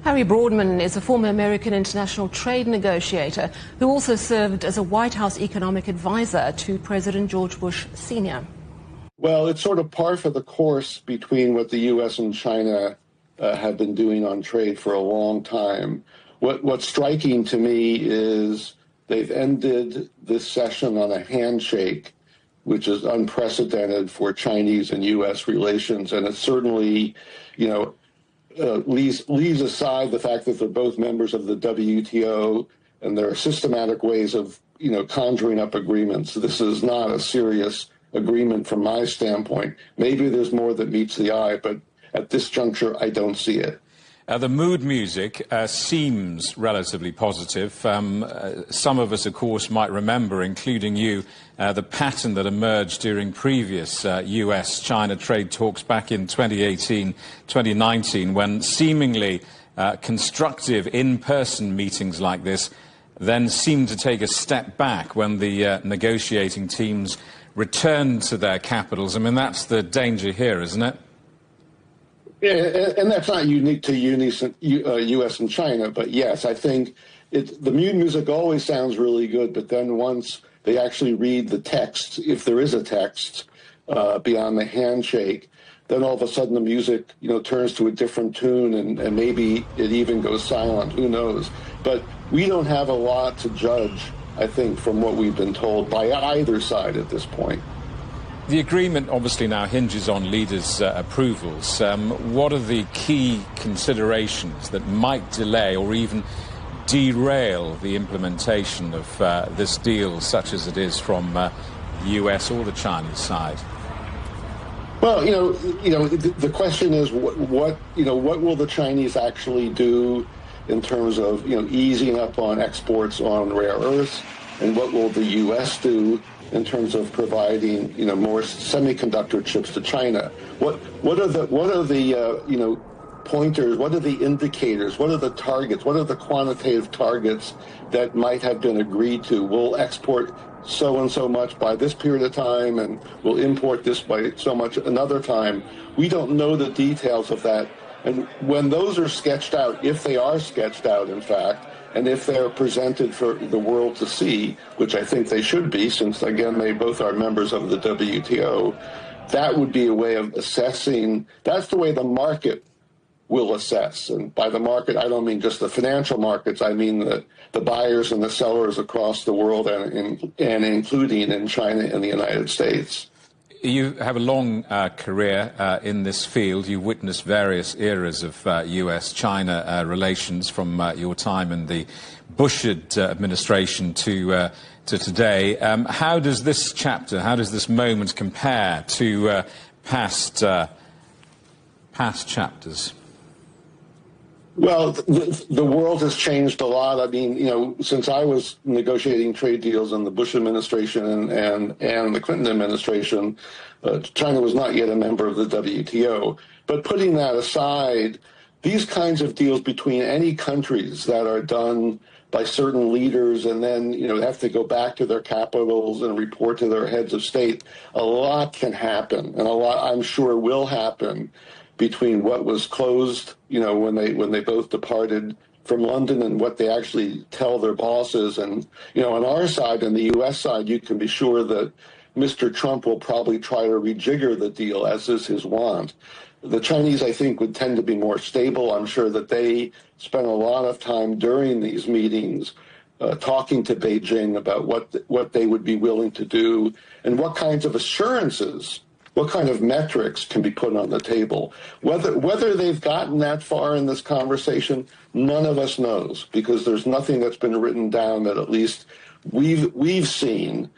Harry Broadman is a former American international trade negotiator who also served as a White House economic advisor to President George Bush Sr. Well, it's sort of par for the course between what the U.S. and China have been doing on trade for a long time. What's striking to me is they've ended this session on a handshake, which is unprecedented for Chinese and U.S. relations, and it certainly, leaves aside the fact that they're both members of the WTO, and there are systematic ways of, conjuring up agreements. This is not a serious agreement from my standpoint. Maybe there's more that meets the eye, but at this juncture, I don't see it. The mood music seems relatively positive. Some of us, of course, might remember, including you, the pattern that emerged during previous US-China trade talks back in 2018, 2019, when seemingly constructive in-person meetings like this then seemed to take a step back when the negotiating teams returned to their capitals. I mean, that's the danger here, isn't it? Yeah, and that's not unique to U.S. and China, but yes, I think the mood music always sounds really good, but then once they actually read the text, if there is a text beyond the handshake, then all of a sudden the music, turns to a different tune, and maybe it even goes silent. Who knows? But we don't have a lot to judge, I think, from what we've been told by either side at this point. The agreement obviously now hinges on leaders' approvals. What are the key considerations that might delay or even derail the implementation of this deal, such as it is from the US or the Chinese side? Well, the question is what will the Chinese actually do in terms of easing up on exports on rare earths, and what will the U.S. do in terms of providing more semiconductor chips to China? What are the pointers? What are the indicators? What are the targets? What are the quantitative targets that might have been agreed to? We'll export so and so much by this period of time, and we'll import this by so much another time. We don't know the details of that. And when those are sketched out, if they are sketched out, in fact, and if they're presented for the world to see, which I think they should be, since, again, they both are members of the WTO, that would be a way of assessing. That's the way the market will assess. And by the market, I don't mean just the financial markets. I mean the buyers and the sellers across the world, and including in China and the United States. You have a long career in this field. You've witnessed various eras of US-China relations, from your time in the Bush administration to today. How does this chapter, how does this moment compare to past chapters? Well, the world has changed a lot. I mean, since I was negotiating trade deals in the Bush administration and the Clinton administration, China was not yet a member of the WTO. But putting that aside, these kinds of deals between any countries that are done by certain leaders and then, have to go back to their capitals and report to their heads of state, a lot can happen, and a lot, I'm sure, will happen between what was closed, when they both departed from London, and what they actually tell their bosses. And, on our side, and the U.S. side, you can be sure that Mr. Trump will probably try to rejigger the deal, as is his wont. The Chinese, I think, would tend to be more stable. I'm sure that they spent a lot of time during these meetings talking to Beijing about what they would be willing to do, and what kinds of assurances, what kind of metrics can be put on the table. Whether they've gotten that far in this conversation, none of us knows, because there's nothing that's been written down that at least we've seen